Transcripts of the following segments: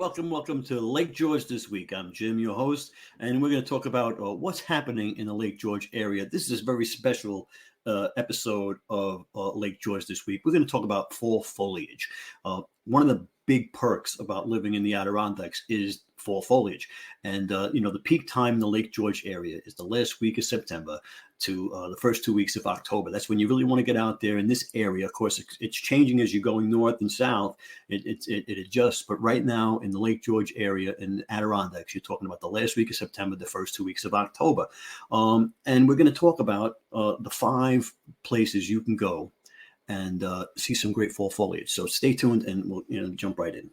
welcome to Lake George this week. I'm Jim, your host, and we're going to talk about what's happening in the Lake George area. This is a very special episode of Lake George this week. We're going to talk about fall foliage. One of the big perks about living in the Adirondacks is fall foliage. And, the peak time in the Lake George area is the last week of September to the first 2 weeks of October. That's when you really want to get out there in this area. Of course, it's changing as you're going north and south. It adjusts. But right now in the Lake George area in Adirondacks, you're talking about the last week of September, the first 2 weeks of October. And we're going to talk about the 5 places you can go and see some great fall foliage. So stay tuned and we'll jump right in.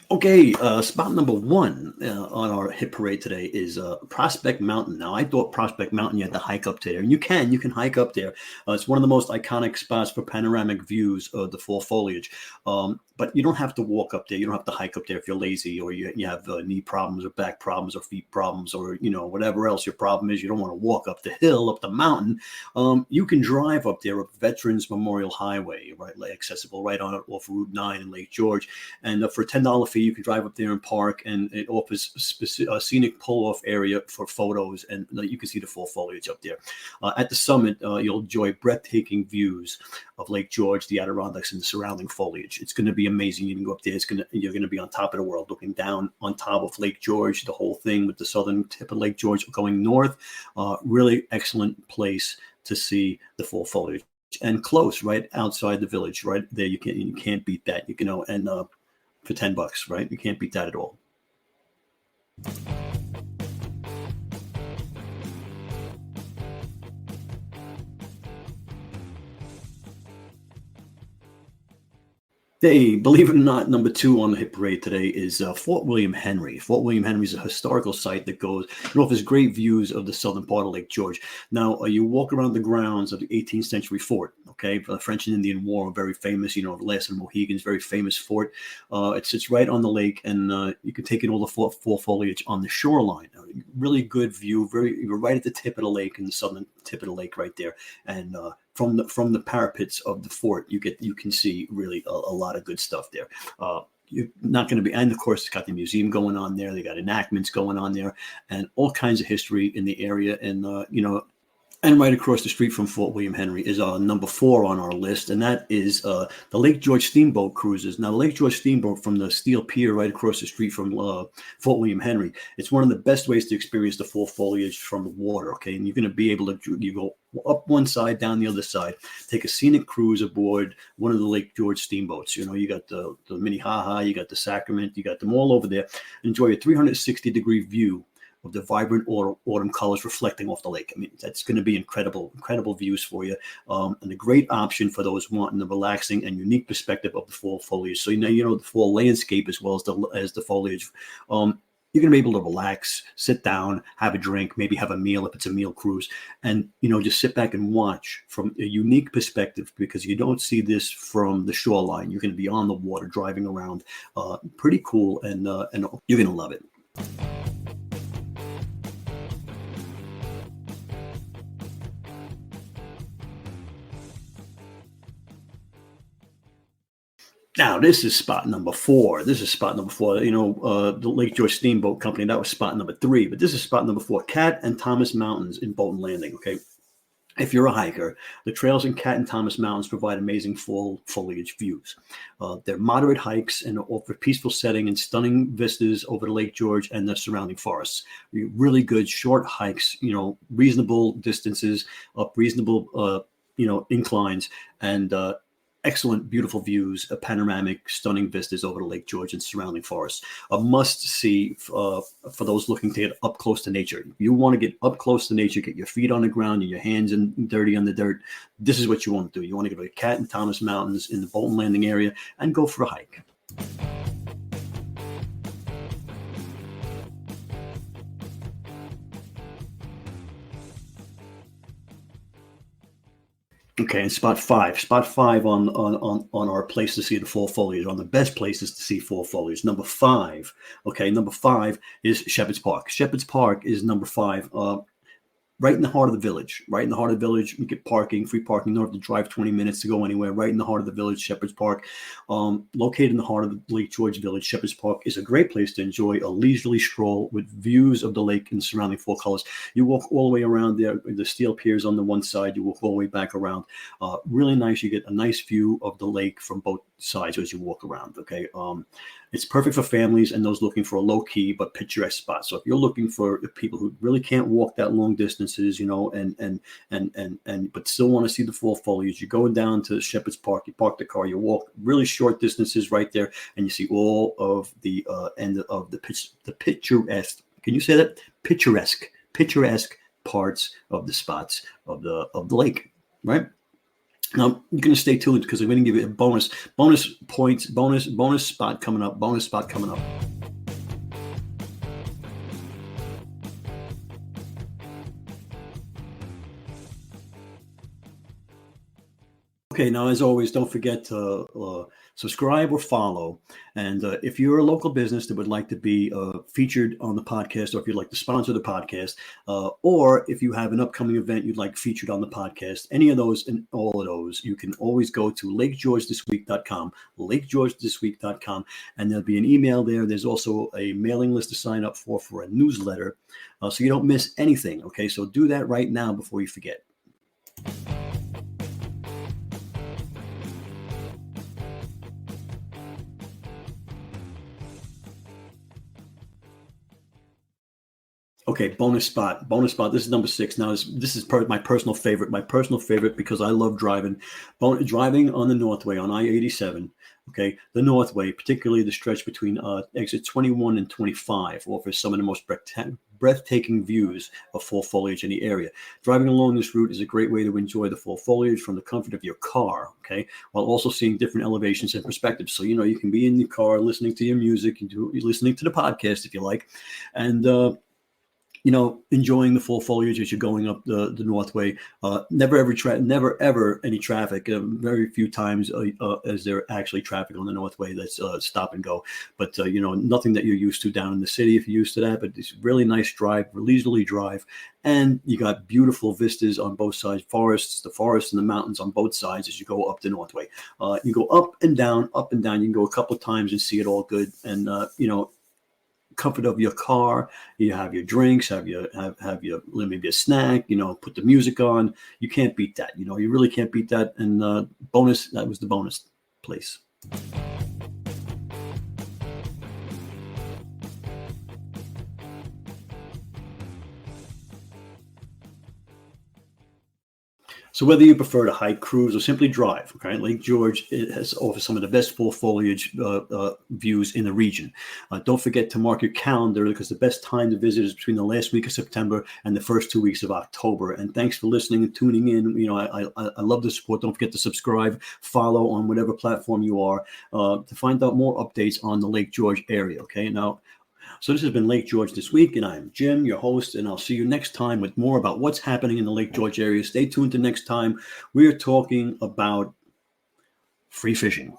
Okay, spot number 1 on our hit parade today is Prospect Mountain. Now, I thought Prospect Mountain, you had to hike up there, and you can hike up there. It's one of the most iconic spots for panoramic views of the fall foliage. But you don't have to walk up there. You don't have to hike up there if you're lazy or you have knee problems or back problems or feet problems or, whatever else your problem is. You don't want to walk up the hill, up the mountain. You can drive up there up Veterans Memorial Highway, right, accessible right on off Route 9 in Lake George. And for a $10 fee, you can drive up there and park, and it offers a scenic pull-off area for photos, and you can see the fall foliage up there. At the summit, you'll enjoy breathtaking views of Lake George, the Adirondacks, and the surrounding foliage. It's going to be amazing. You can go up there. You're going to be on top of the world, looking down on top of Lake George, the whole thing with the southern tip of Lake George going north. Really excellent place to see the fall foliage, and close, right outside the village, right there. You can't beat that. And for $10, right? You can't beat that at all. Hey, believe it or not, number 2 on the hit parade today is Fort William Henry. Fort William Henry is a historical site that offers great views of the southern part of Lake George. Now, you walk around the grounds of the 18th century fort, okay? The French and Indian War, very famous, the last of the Mohegans, very famous fort. It sits right on the lake, and you can take in all the fall foliage on the shoreline. Really good view, you're right at the tip of the lake, in the southern tip of the lake right there. And from the parapets of the fort, you can see really a lot of good stuff there. You're not going to be, and of course, it's got the museum going on there. They got enactments going on there, and all kinds of history in the area. And and right across the street from Fort William Henry is number 4 on our list, and that is the Lake George Steamboat cruises. Now, the Lake George Steamboat from the steel pier right across the street from Fort William Henry, it's one of the best ways to experience the fall foliage from the water, okay? And you're going to be able to, you go up one side, down the other side, take a scenic cruise aboard one of the Lake George steamboats. You got the Minnehaha, you got the Sacrament, you got them all over there. Enjoy a 360-degree view of the vibrant autumn colors reflecting off the lake. I mean, that's going to be incredible views for you, and a great option for those wanting the relaxing and unique perspective of the fall foliage. So the fall landscape as well as the foliage. You're going to be able to relax, sit down, have a drink, maybe have a meal if it's a meal cruise, and just sit back and watch from a unique perspective, because you don't see this from the shoreline. You're going to be on the water, driving around. Pretty cool, and you're going to love it. Now, this is spot number 4. The Lake George Steamboat Company, that was spot number 3. But this is spot number 4, Cat and Thomas Mountains in Bolton Landing, okay? If you're a hiker, the trails in Cat and Thomas Mountains provide amazing fall foliage views. They're moderate hikes and offer peaceful setting and stunning vistas over the Lake George and the surrounding forests. Really good short hikes, reasonable distances, up reasonable, inclines, and excellent, beautiful views, panoramic, stunning vistas over the Lake George and surrounding forests. A must-see for those looking to get up close to nature. You want to get up close to nature, get your feet on the ground and your hands dirty on the dirt. This is what you want to do. You want to go to Cat and Thomas Mountains in the Bolton Landing area and go for a hike. Okay, and spot five on our place to see the fall foliage, on the best places to see fall foliage. Number five, okay, number five is Shepard's Park. Shepard's Park is number five. Right in the heart of the village. Right in the heart of the village, you get parking, free parking. You don't have to drive 20 minutes to go anywhere. Right in the heart of the village, Shepard's Park. Located in the heart of the Lake George Village, Shepard's Park is a great place to enjoy a leisurely stroll with views of the lake and surrounding four colors. You walk all the way around there. The steel piers on the one side. You walk all the way back around. Really nice. You get a nice view of the lake from both sides as you walk around. Okay. It's perfect for families and those looking for a low-key but picturesque spot. So if you're looking for people who really can't walk that long distances, and but still want to see the fall foliage, you go down to Shepard's Park, you park the car, you walk really short distances right there, and you see all of the end of the picturesque. Can you say that? Picturesque parts of the spots of the lake, right? Now you're going to stay tuned because I'm going to give you a bonus points, bonus spot coming up. Okay, now as always, don't forget to subscribe or follow. And if you're a local business that would like to be featured on the podcast, or if you'd like to sponsor the podcast, or if you have an upcoming event you'd like featured on the podcast, any of those and all of those, you can always go to lakegeorgethisweek.com, lakegeorgethisweek.com, and there'll be an email there. There's also a mailing list to sign up for a newsletter, so you don't miss anything. Okay, so do that right now before you forget. Okay, bonus spot. This is number 6. Now, this is my personal favorite because I love driving. Driving on the Northway on I-87. Okay, the Northway, particularly the stretch between exit 21 and 25, offers some of the most breathtaking views of fall foliage in the area. Driving along this route is a great way to enjoy the fall foliage from the comfort of your car, okay, while also seeing different elevations and perspectives. So, you can be in the car listening to your music, listening to the podcast if you like, and enjoying the full foliage as you're going up the Northway. Never ever any traffic. Very few times as there actually traffic on the Northway that's stop and go. But nothing that you're used to down in the city if you're used to that. But it's really nice drive, leisurely drive, and you got beautiful vistas on both sides. The forests and the mountains on both sides as you go up the Northway. You go up and down. You can go a couple of times and see it all good. And comfort of your car, you have your drinks, have your maybe a snack, put the music on. You can't beat that. You really can't beat that. And that was the bonus place. So whether you prefer to hike, cruise, or simply drive, okay, Lake George offers some of the best fall foliage views in the region. Don't forget to mark your calendar because the best time to visit is between the last week of September and the first 2 weeks of October. And thanks for listening and tuning in. I love the support. Don't forget to subscribe, follow on whatever platform you are to find out more updates on the Lake George area. Okay, now. So this has been Lake George This Week, and I'm Jim, your host, and I'll see you next time with more about what's happening in the Lake George area. Stay tuned to next time. We are talking about free fishing.